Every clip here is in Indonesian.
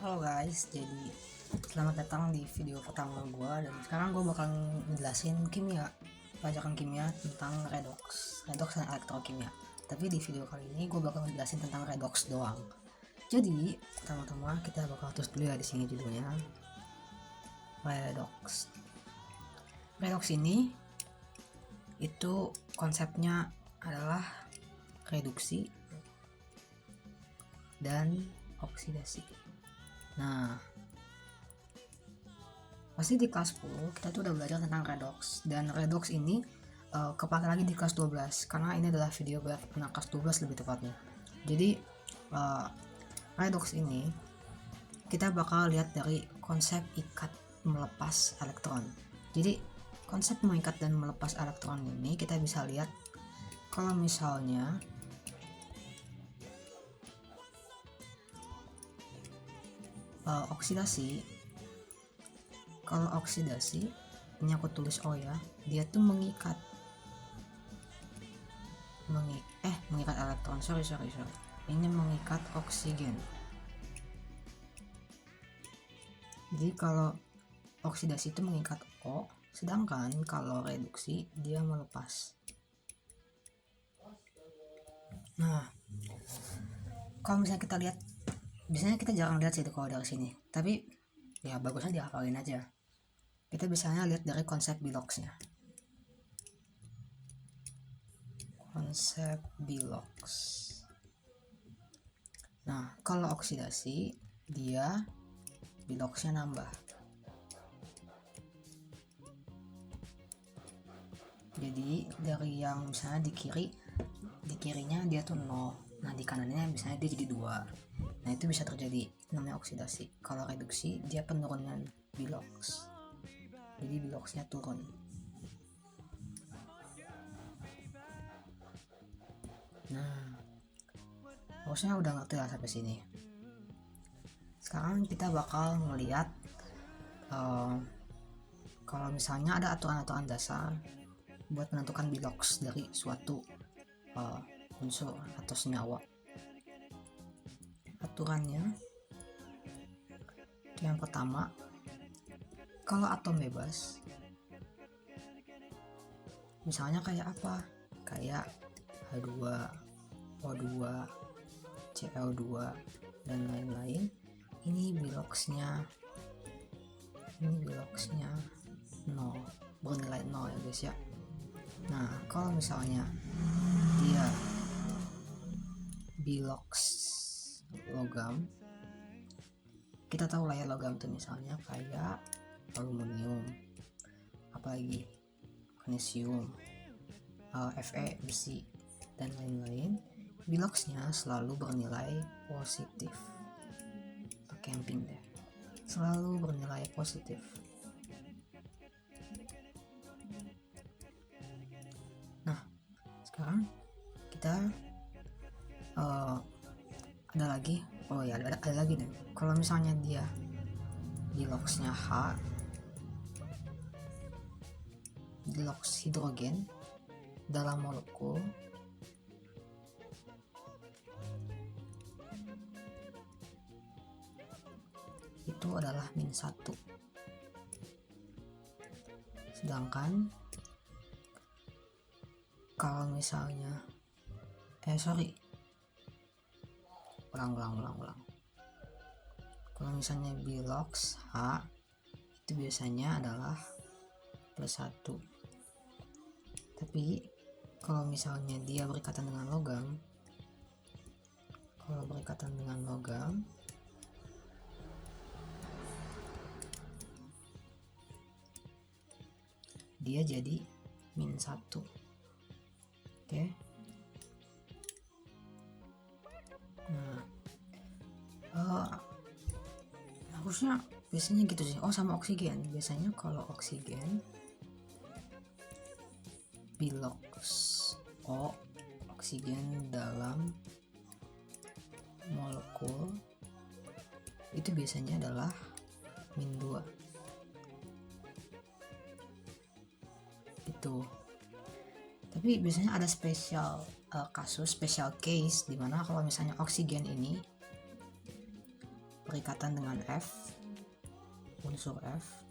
Halo guys, jadi selamat datang di video pertama gue. Dan sekarang gue bakal ngejelasin kimia, pelajaran kimia tentang redox dan elektrokimia. Tapi di video kali ini gue bakal ngejelasin tentang redox doang. Jadi pertama-tama kita bakal tulis dulu ya di sini judulnya redox. Redox ini itu konsepnya adalah reduksi dan oksidasi. Nah, pasti di kelas 10 kita tuh udah belajar tentang redox, dan redox ini kepake lagi di kelas 12 karena ini adalah video buat anak kelas 12 lebih tepatnya. Jadi redox ini kita bakal lihat dari konsep ikat melepas elektron. Jadi konsep mengikat dan melepas elektron ini kita bisa lihat kalau misalnya oksidasi. Kalau oksidasi ini aku tulis O ya, dia tuh mengikat elektron, sorry, ini mengikat oksigen. Jadi kalau oksidasi itu mengikat O, sedangkan kalau reduksi dia melepas. Nah, kalau misalnya kita lihat, biasanya kita jarang lihat sih itu kalau dari sini, tapi ya bagusnya dihafalin aja. Kita biasanya lihat dari konsep Biloxnya. Konsep Bilox. Nah, kalau oksidasi dia Biloxnya nambah. Jadi dari yang misalnya di kirinya dia tuh 0. Nah, di kanannya misalnya dia jadi 2. Nah, itu bisa terjadi, namanya oksidasi. Kalau reduksi dia penurunan Bilox. Jadi Biloxnya turun. Nah, harusnya udah ngerti lah sampai sini. Sekarang kita bakal melihat kalau misalnya ada aturan-aturan dasar buat menentukan Bilox dari suatu unsur atau senyawa. Aturannya yang pertama, kalau atom bebas, misalnya kayak apa? Kayak H2, O2, CO2 dan lain-lain, ini Biloxnya 0, bernilai 0 ya guys ya. Nah, kalau misalnya dia Bilox logam, kita tahu lah ya logam tuh misalnya kayak aluminium, apalagi magnesium, Fe, besi dan lain-lain. Biloxnya selalu bernilai positif. Camping deh, selalu bernilai positif. Nah, sekarang kita ada lagi, ada lagi nih. Kalau misalnya dia Biloxnya H, Bilox hidrogen dalam molekul itu adalah -1. Sedangkan kalau misalnya ulang. Kalau misalnya Bilox H itu biasanya adalah +1. Tapi kalau misalnya dia berikatan dengan logam, dia jadi -1. Oke. Nah, harusnya biasanya gitu sih. Oh, sama oksigen. Biasanya kalau oksigen Bilox O, oksigen dalam molekul itu biasanya adalah -2 gitu. Tapi biasanya ada spesial kasus, special case dimana kalau misalnya oksigen ini berikatan dengan F, unsur F,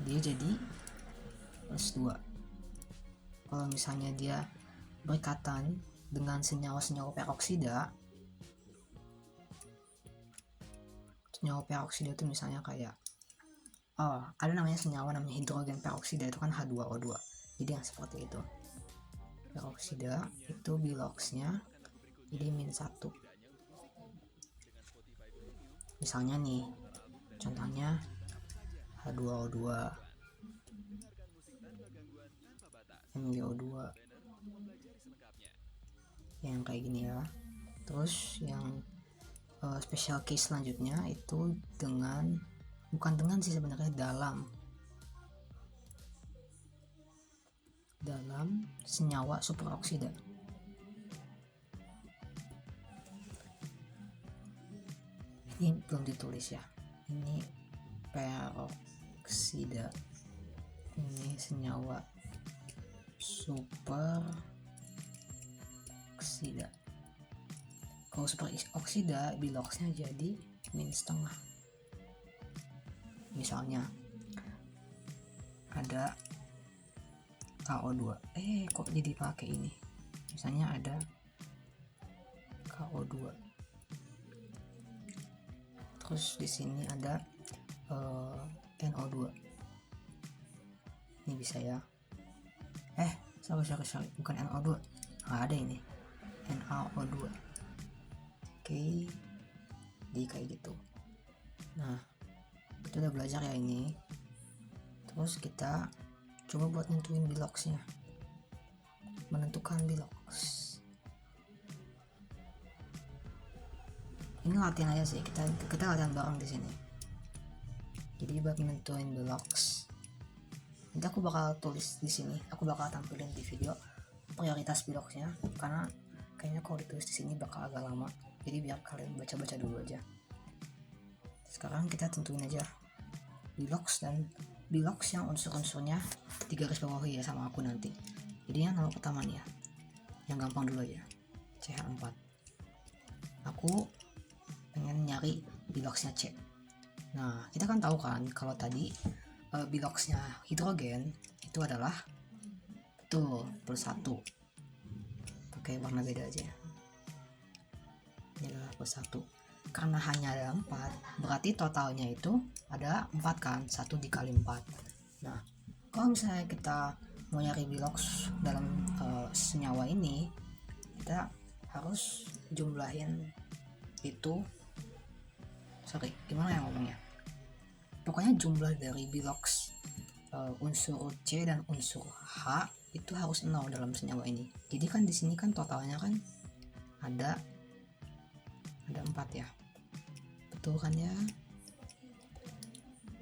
dia jadi plus 2. Kalau misalnya dia berikatan dengan senyawa-senyawa peroksida, senyawa peroksida itu misalnya kayak ada namanya senyawa namanya hidrogen peroksida, itu kan H2O2. Jadi yang seperti itu, peroksida itu biloxnya jadi -1. Misalnya nih, contohnya H2O2, MgO2, yang kayak gini ya. Terus yang special case selanjutnya itu bukan dengan sih sebenarnya, dalam senyawa superoksida. Ini belum ditulis ya, ini peroksida, ini senyawa superoksida. Kalau superoksida biloxnya jadi -1. Misalnya ada KO2, kok jadi pakai ini, misalnya ada KO2, terus di sini ada NO2. Ini bisa ya, sorry, bukan NO2, ada ini NaO2. Oke, jadi kayak gitu. Nah, kita udah belajar ya ini. Terus kita coba buat nentuin biloxnya, menentukan bilox. Ini latihan aja sih, kita latihan bareng di sini. Jadi buat nentuin bilox, nanti aku bakal tulis di sini, aku bakal tampilin di video prioritas biloxnya, karena kayaknya kalau ditulis di sini bakal agak lama. Jadi biar kalian baca-baca dulu aja. Sekarang kita tentuin aja bilox, dan bilox yang unsur-unsurnya 3 garis bawahi ya sama aku nanti. Jadi yang nomor pertama nih ya, yang gampang dulu ya, CH4. Aku pengen nyari biloxnya C. Nah, kita kan tahu kan kalau tadi biloxnya hidrogen itu adalah betul +1. Pakai warna beda aja. Ini adalah +1. Karena hanya ada 4, berarti totalnya itu ada 4 kan, 1 dikali 4. Nah, kalau misalnya kita mau nyari bilox dalam senyawa ini, kita harus jumlahin itu, gimana ya ngomongnya, pokoknya jumlah dari bilox unsur C dan unsur H itu harus 0 dalam senyawa ini. Jadi kan di sini kan totalnya kan ada 4 ya, betul kan ya.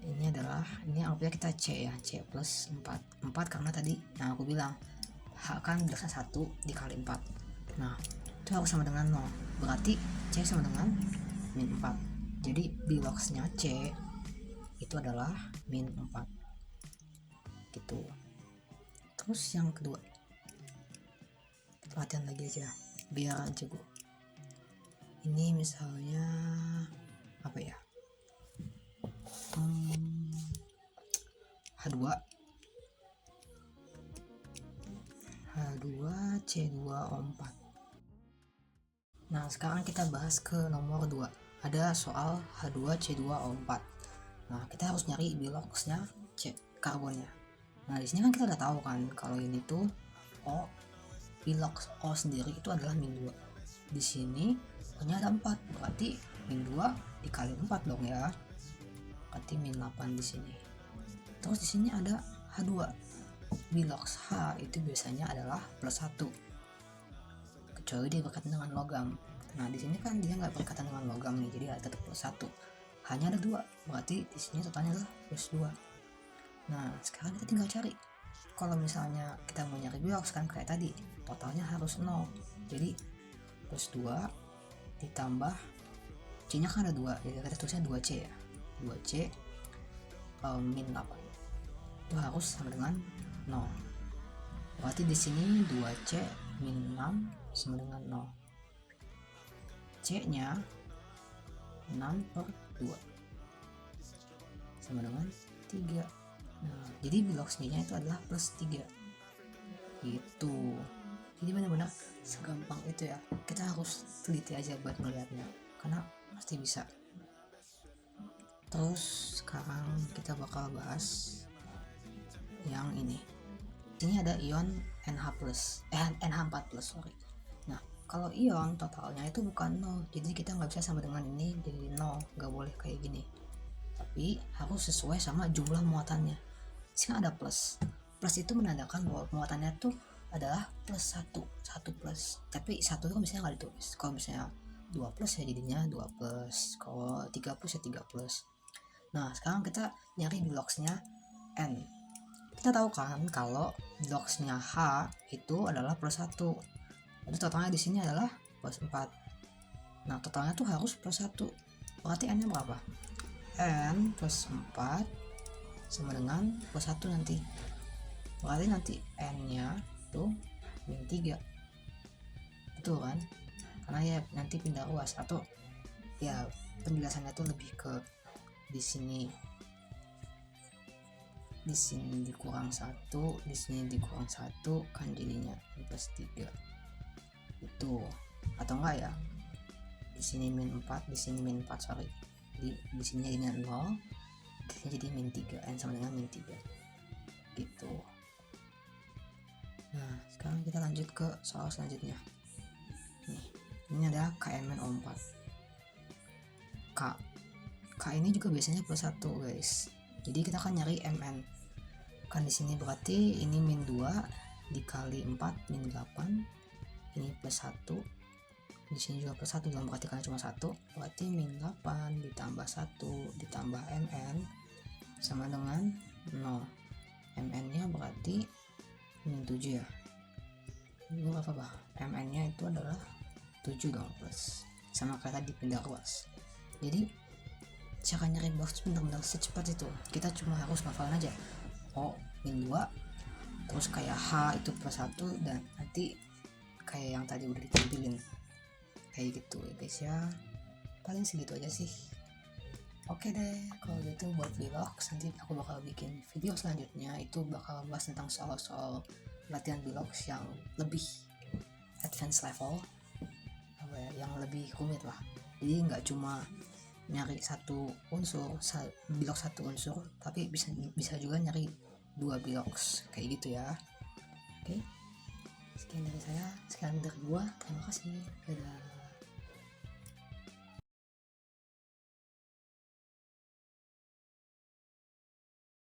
Ini anggapnya kita C ya, C plus 4 karena tadi yang aku bilang H kan biloxnya 1 dikali 4. Nah, itu harus sama dengan 0, berarti C sama dengan -4. Jadi biloxnya C itu adalah -4 gitu. Terus yang kedua, latihan lagi aja biar jago. Ini misalnya apa ya, H2 C2O4. Nah, sekarang kita bahas ke nomor 2. Ada soal H2C2O4. Nah, kita harus nyari biloxnya C, karbonnya. Nah, di sini kan kita udah tahu kan kalau ini tuh O, bilox O sendiri itu adalah -2. Di sini O-nya ada 4, berarti -2 dikali 4 dong ya. Berarti -8 di sini. Terus di sini ada H2. Bilox H itu biasanya adalah +1. Kecuali dia berkaitan dengan logam. Nah, di sini kan dia nggak berkaitan dengan logam nih, jadi ada tetap +1. Hanya ada 2, berarti di sini totalnya adalah +2. Nah, sekarang kita tinggal cari. Kalau misalnya kita mau nyari bilox kan kayak tadi, totalnya harus 0. Jadi +2 ditambah C-nya kan ada 2, jadi kita tulisnya 2C ya. 2C -8. Itu harus sama dengan 0. Berarti di sini 2C -6 sama dengan 0. C nya 6/2 sama dengan 3. Nah, jadi blok C nya itu adalah plus 3 gitu. Jadi benar-benar segampang itu ya, kita harus teliti aja buat ngeliatnya karena pasti bisa. Terus sekarang kita bakal bahas yang ini. Ini ada ion NH4+, sorry. Nah, kalau ion totalnya itu bukan 0, jadi kita nggak bisa sama dengan ini jadi 0, nggak boleh kayak gini. Tapi harus sesuai sama jumlah muatannya. Sini ada plus. Plus itu menandakan bahwa muatannya tuh adalah plus 1 plus. Tapi 1 itu misalnya nggak ditulis. Kalau misalnya 2 plus ya jadinya 2 plus. Kalau 3 plus ya 3 plus. Nah, sekarang kita nyari blocksnya N. Kita tahu kan kalau blocksnya H itu adalah plus 1. Jadi totalnya di sini adalah plus 4. Nah, totalnya tuh harus plus 1. Berarti N nya berapa? N plus 4 sama dengan plus 1 nanti. Berarti nanti N nya tuh min 3. Betul kan? Karena ya nanti pindah ruas, atau ya penjelasannya tuh lebih ke di sini dikurang 1, di sini dikurang 1 kan jadinya plus 3 itu. Atau enggak ya di sini min 4, di sini min 4, sorry, di sini jadinya 0, di sini jadi min 3, N sama dengan min 3 gitu. Nah, sekarang kita lanjut ke soal selanjutnya. Nih, ini ada KMnO4. K ini juga biasanya plus 1 guys. Jadi kita akan nyari Mn. Kan di sini berarti ini min 2 dikali 4 min 8. Ini plus 1. Di sini juga plus 1 dalam berarti karena cuma 1. Berarti min 8 ditambah 1 ditambah Mn sama dengan 0. Mn nya berarti min 7 ya. Ini apa? Mn nya itu adalah 7 dong plus. Sama kayak tadi pindah ruas. Jadi cara nyari box benar-benar secepat itu. Kita cuma harus ngafalin aja. O min 2 terus kayak H itu plus 1 dan nanti kayak yang tadi udah ditampilin kayak gitu ya guys ya. Paling segitu aja sih. Oke deh, kalau gitu buat vlog nanti aku bakal bikin video selanjutnya, itu bakal bahas tentang soal-soal latihan vlog yang lebih advance level, yang lebih rumit lah. Jadi nggak cuma nyari satu unsur, blok satu unsur, tapi bisa juga nyari 2 blocks kayak gitu ya. Oke, sekian dari saya, sekian dari gua, terima kasih, dadah.